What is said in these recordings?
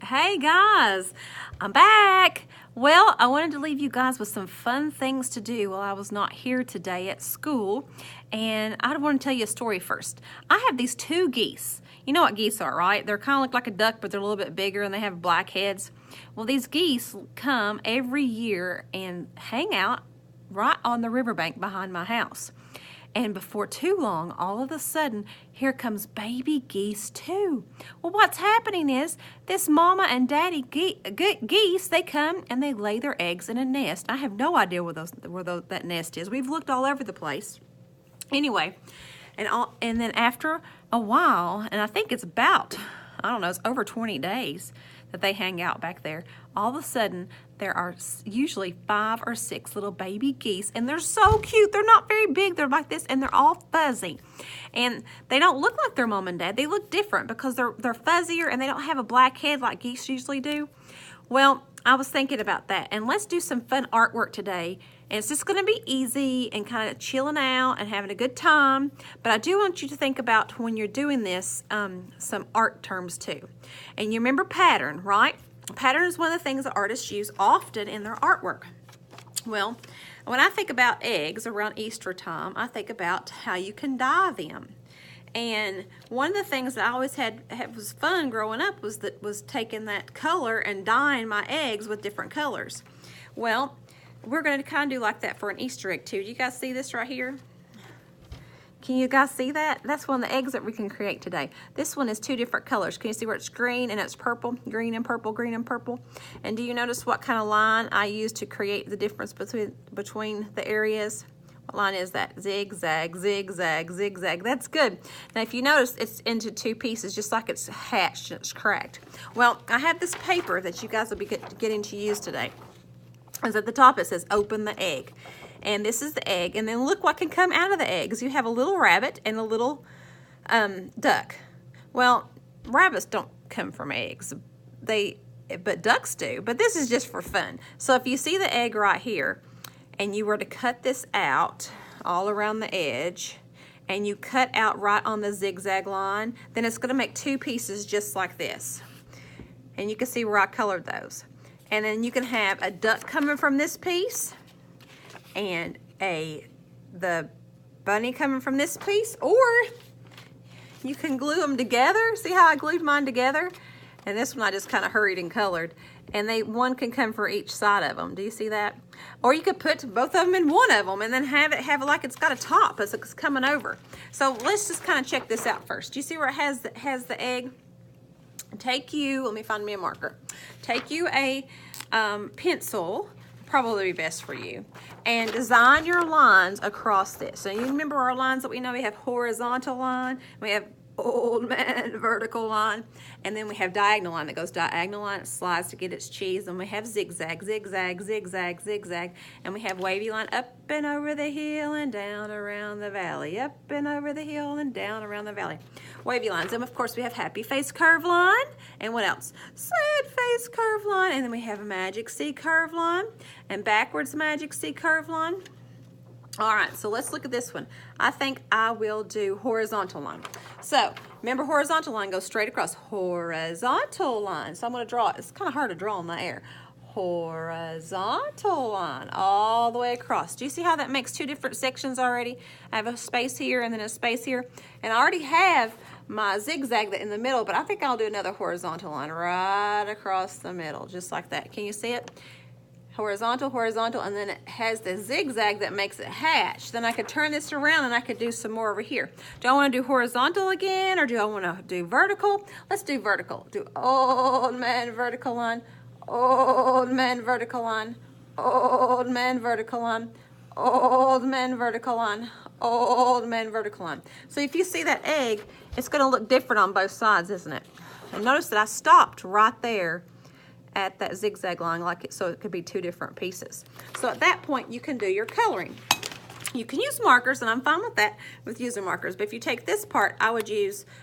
Hey guys, I'm back. Well, I wanted to leave you guys with some fun things to do while I was not here today at school. And I want to tell you a story first. I have these two geese. You know what geese are, right? They're kind of look like a duck, but they're a little bit bigger and they have black heads. Well, these geese come every year and hang out right on the riverbank behind my house. And before too long, all of a sudden, here comes baby geese too. Well, what's happening is this mama and daddy geese, they come and they lay their eggs in a nest. I have no idea where that nest is. We've looked all over the place. Anyway, and then after a while, and I think it's about, I don't know, it's over 20 days that they hang out back there. All of a sudden, there are usually 5 or 6 little baby geese, and they're so cute. They're not very big. They're like this, and they're all fuzzy. And they don't look like their mom and dad. They look different because they're fuzzier, and they don't have a black head like geese usually do. Well, I was thinking about that, and let's do some fun artwork today. And it's just going to be easy and kind of chilling out and having a good time. But I do want you to think about when you're doing this, some art terms too. And you remember pattern, right? Pattern is one of the things that artists use often in their artwork. Well, when I think about eggs around Easter time, I think about how you can dye them. And one of the things that I always had was fun growing up was taking that color and dyeing my eggs with different colors. Well, we're going to kind of do like that for an Easter egg too. Do you guys see this right here? Can you guys see that? That's one of the eggs that we can create today. This one is 2 different colors. Can you see where it's green and it's purple? Green and purple, green and purple. And do you notice what kind of line I use to create the difference between the areas? What line is that? Zigzag, zigzag, zigzag. That's good. Now if you notice, it's into 2 pieces, just like it's hatched and it's cracked. Well, I have this paper that you guys will be getting to use today. As at the top it says open the egg, and this is the egg, and then look what can come out of the eggs. You have a little rabbit and a little duck. Well, rabbits don't come from eggs, but ducks do. But this is just for fun. So if you see the egg right here, and you were to cut this out all around the edge, and you cut out right on the zigzag line, then it's going to make 2 pieces just like this. And you can see where I colored those. And then you can have a duck coming from this piece and the bunny coming from this piece, or you can glue them together. See how I glued mine together? And this one I just kind of hurried and colored. And one can come for each side of them. Do you see that? Or you could put both of them in one of them and then have it like it's got a top as it's coming over. So let's just kind of check this out first. Do you see where it has the egg? Let me find me a marker. Take you a pencil, probably be best for you, and design your lines across this. So you remember our lines that we know? We have horizontal line, we have old man vertical line, and then we have diagonal line that goes diagonal line, it slides to get its cheese, and we have zigzag, zigzag, zigzag, zigzag, and we have wavy line up and over the hill and down around the valley, up and over the hill and down around the valley. Wavy lines. And of course we have happy face curve line, and what else? Sad face curve line, and then we have a magic C curve line, and backwards magic C curve line. All right, so let's look at this one. I think I will do horizontal line. So remember, horizontal line goes straight across. Horizontal line. So I'm going to draw it. It's kind of hard to draw in the air. Horizontal line all the way across. Do you see how that makes 2 different sections already? I have a space here and then a space here. And I already have my zigzag in the middle, but I think I'll do another horizontal line right across the middle, just like that. Can you see it? Horizontal, horizontal, and then it has the zigzag that makes it hatch. Then I could turn this around and I could do some more over here. Do I want to do horizontal again, or do I want to do vertical? Let's do vertical. Do old man vertical line, old man vertical line, old man vertical line, old man vertical line, old man vertical line. So if you see that egg, it's going to look different on both sides, isn't it? And notice that I stopped right there at that zigzag line, so it could be 2 different pieces. So at that point, you can do your coloring. You can use markers, and I'm fine with that, with using markers. But if you take this part, I would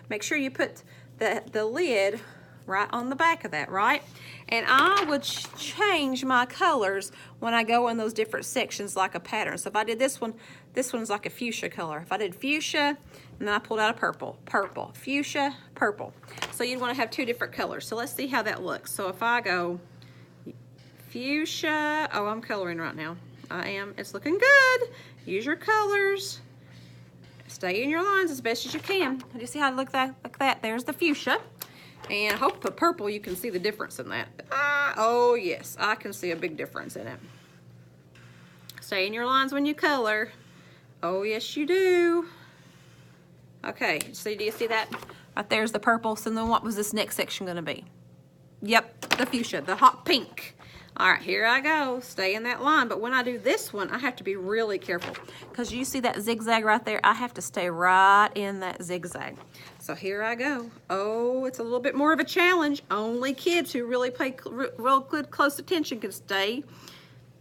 make sure you put the lid right on the back of that, right? And I would change my colors when I go in those different sections like a pattern. So if I did this one's like a fuchsia color. If I did fuchsia, and then I pulled out a purple, purple, fuchsia, purple. So you'd want to have two different colors. So let's see how that looks. So if I go fuchsia, oh, I'm coloring right now. I am, it's looking good. Use your colors. Stay in your lines as best as you can. Do you see how it looks like that? There's the fuchsia. And I hope the purple, you can see the difference in that. Oh yes, I can see a big difference in it. Stay in your lines when you color. Oh yes, you do. Okay, so do you see that? Right there's the purple. So then what was this next section gonna be? Yep, the fuchsia, the hot pink. All right, here I go. Stay in that line. But when I do this one, I have to be really careful because you see that zigzag right there? I have to stay right in that zigzag. So here I go. Oh, it's a little bit more of a challenge. Only kids who really pay real good close attention can stay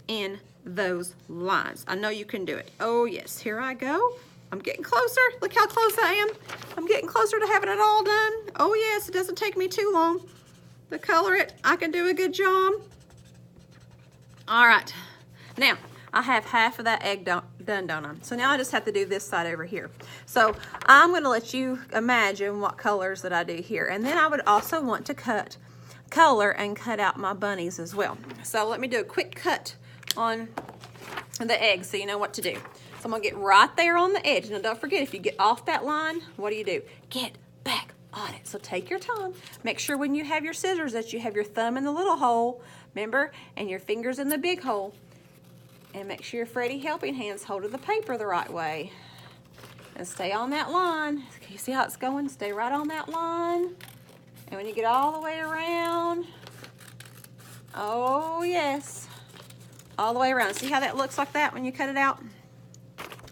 in those lines. I know you can do it. Oh yes, here I go. I'm getting closer. Look how close I am. I'm getting closer to having it all done. Oh yes, it doesn't take me too long to color it. I can do a good job. All right, now I have half of that egg done, don't I? So now I just have to do this side over here. So I'm gonna let you imagine what colors that I do here. And then I would also want to color and cut out my bunnies as well. So let me do a quick cut on the egg so you know what to do. So I'm gonna get right there on the edge. Now don't forget, if you get off that line, what do? Get back on it. So take your time. Make sure when you have your scissors that you have your thumb in the little hole, remember, and your fingers in the big hole. And make sure your Freddie Helping Hands holding the paper the right way. And stay on that line. Can you see how it's going? Stay right on that line. And when you get all the way around, oh yes, all the way around. See how that looks like that when you cut it out?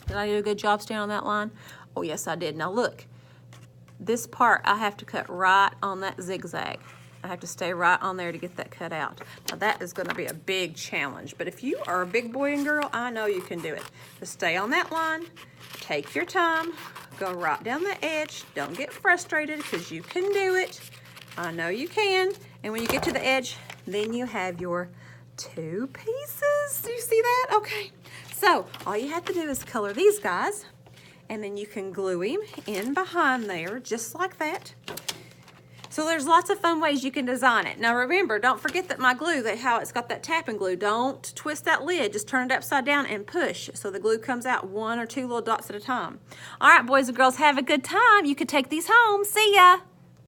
Did I do a good job staying on that line? Oh yes, I did. Now look, this part I have to cut right on that zigzag. I have to stay right on there to get that cut out. Now that is gonna be a big challenge, but if you are a big boy and girl, I know you can do it. Just stay on that line, take your time, go right down the edge. Don't get frustrated because you can do it. I know you can. And when you get to the edge, then you have your two pieces. Do you see that? Okay. So all you have to do is color these guys, and then you can glue him in behind there, just like that. So there's lots of fun ways you can design it. Now remember, don't forget that my glue, how it's got that tapping glue, don't twist that lid, just turn it upside down and push so the glue comes out 1 or 2 little dots at a time. All right, boys and girls, have a good time. You can take these home. See ya.